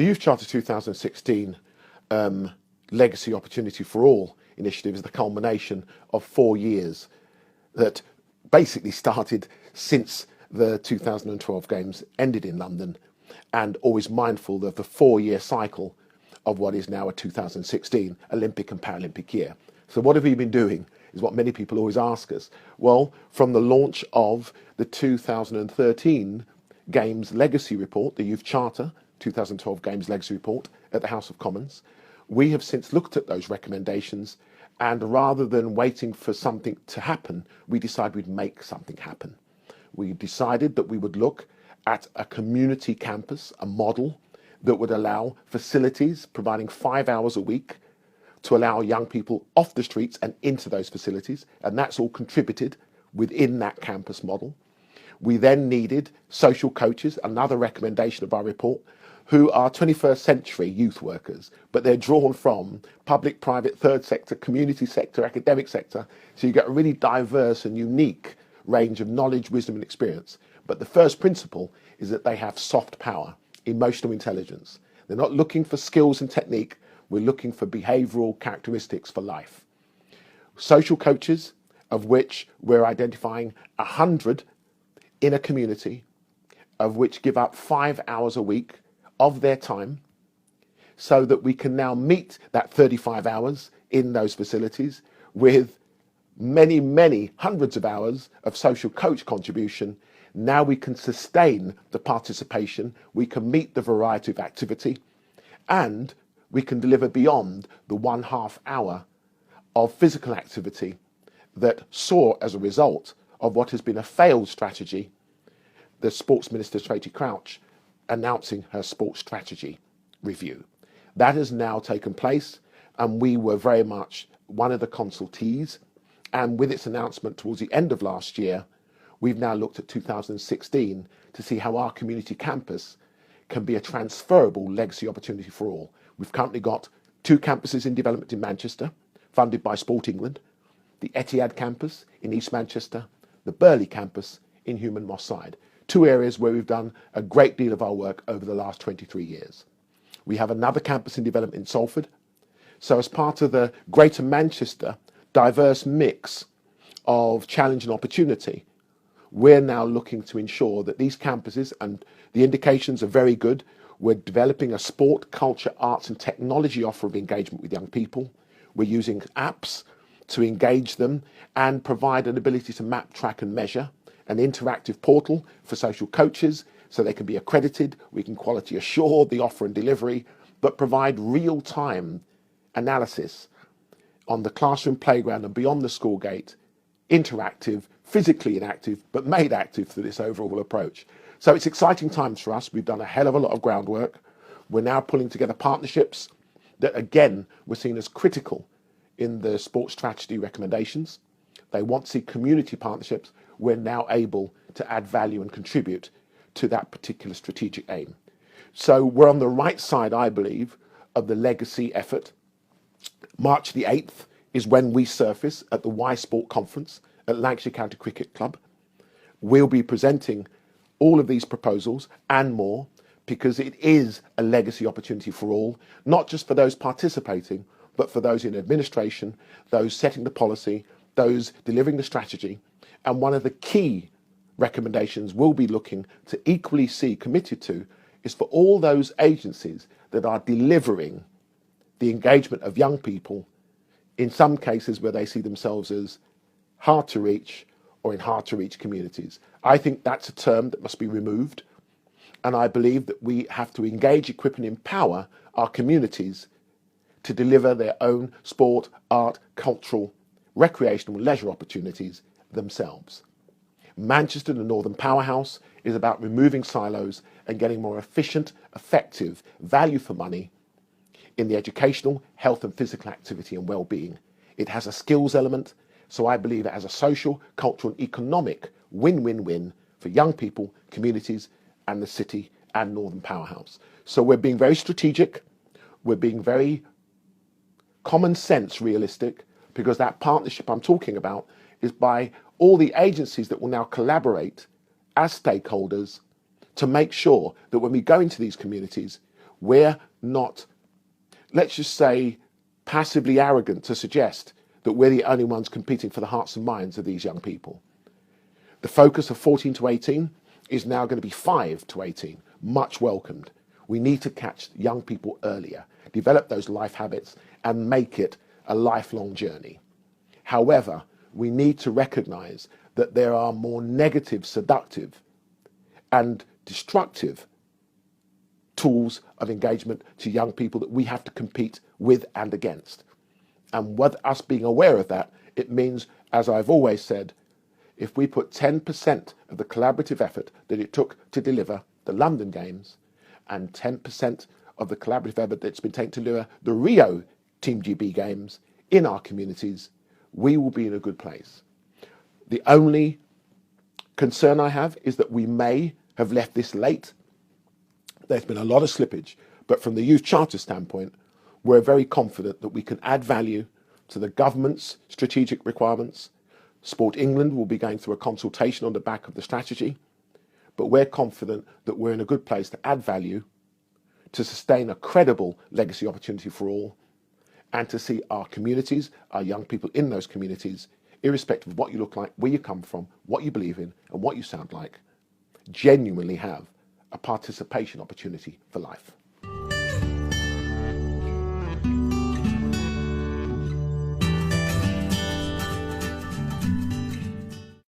The Youth Charter 2016 Legacy Opportunity for All initiative is the culmination of 4 years that basically started since the 2012 Games ended in London, and always mindful of the 4-year cycle of what is now a 2016 Olympic and Paralympic year. So what have we been doing is what many people always ask us. Well, from the launch of the 2013 Games Legacy Report, the Youth Charter 2012 Games Legacy Report at the House of Commons, we have since looked at those recommendations, and rather than waiting for something to happen, we decided we'd make something happen. We decided that we would look at a community campus, a model that would allow facilities providing 5 hours a week to allow young people off the streets and into those facilities, and that's all contributed within that campus model. We then needed social coaches, another recommendation of our report, who are 21st century youth workers, but they're drawn from public, private, third sector, community sector, academic sector, so you get a really diverse and unique range of knowledge, wisdom and experience. But the first principle is that they have soft power, emotional intelligence. They're not looking for skills and technique, we're looking for behavioural characteristics for life. Social coaches, of which we're identifying 100 in a community, of which give up 5 hours a week of their time, so that we can now meet that 35 hours in those facilities with many, many hundreds of hours of social coach contribution. Now we can sustain the participation, we can meet the variety of activity, and we can deliver beyond the 1.5 hour of physical activity that saw, as a result of what has been a failed strategy, the Sports Minister Tracy Crouch announcing her sports strategy review. That has now taken place, and we were very much one of the consultees, and with its announcement towards the end of last year, we've now looked at 2016 to see how our community campus can be a transferable legacy opportunity for all. We've currently got 2 campuses in development in Manchester, funded by Sport England, the Etihad campus in East Manchester, the Burley campus in Human Moss Side. 2 areas where we've done a great deal of our work over the last 23 years. We have another campus in development in Salford. So as part of the Greater Manchester diverse mix of challenge and opportunity, we're now looking to ensure that these campuses, and the indications are very good, we're developing a sport, culture, arts and technology offer of engagement with young people. We're using apps to engage them and provide an ability to map, track and measure, an interactive portal for social coaches so they can be accredited, we can quality assure the offer and delivery, but provide real-time analysis on the classroom, playground and beyond the school gate, interactive, physically inactive, but made active through this overall approach. So it's exciting times for us. We've done a hell of a lot of groundwork. We're now pulling together partnerships that, again, were seen as critical in the sports strategy recommendations. They want to see community partnerships. We're now able to add value and contribute to that particular strategic aim. So we're on the right side, I believe, of the legacy effort. March the 8th is when we surface at the Y Sport Conference at Lancashire County Cricket Club. We'll be presenting all of these proposals and more, because it is a legacy opportunity for all, not just for those participating, but for those in administration, those setting the policy, those delivering the strategy. And one of the key recommendations we'll be looking to equally see committed to is for all those agencies that are delivering the engagement of young people, in some cases where they see themselves as hard to reach or in hard to reach communities. I think that's a term that must be removed. And I believe that we have to engage, equip and empower our communities to deliver their own sport, art, cultural, recreational and leisure opportunities themselves. Manchester, the Northern Powerhouse, is about removing silos and getting more efficient, effective value for money in the educational, health and physical activity and well-being. It has a skills element, so I believe it has a social, cultural and economic win-win-win for young people, communities and the city and Northern Powerhouse. So we're being very strategic, we're being very common sense realistic, because that partnership I'm talking about is by all the agencies that will now collaborate as stakeholders to make sure that when we go into these communities, We're not, let's just say, passively arrogant to suggest that we're the only ones competing for the hearts and minds of these young people. The focus of 14 to 18 is now going to be 5 to 18, much welcomed. We need to catch young people earlier, develop those life habits and make it a lifelong journey. However, we need to recognise that there are more negative, seductive and destructive tools of engagement to young people that we have to compete with and against. And with us being aware of that, it means, as I've always said, if we put 10% of the collaborative effort that it took to deliver the London Games and 10% of the collaborative effort that's been taken to deliver the Rio Team GB Games in our communities, we will be in a good place. The only concern I have is that we may have left this late. There's been a lot of slippage, but from the Youth Charter standpoint, we're very confident that we can add value to the government's strategic requirements. Sport England will be going through a consultation on the back of the strategy, but we're confident that we're in a good place to add value, to sustain a credible legacy opportunity for all, and to see our communities, our young people in those communities, irrespective of what you look like, where you come from, what you believe in, and what you sound like, genuinely have a participation opportunity for life.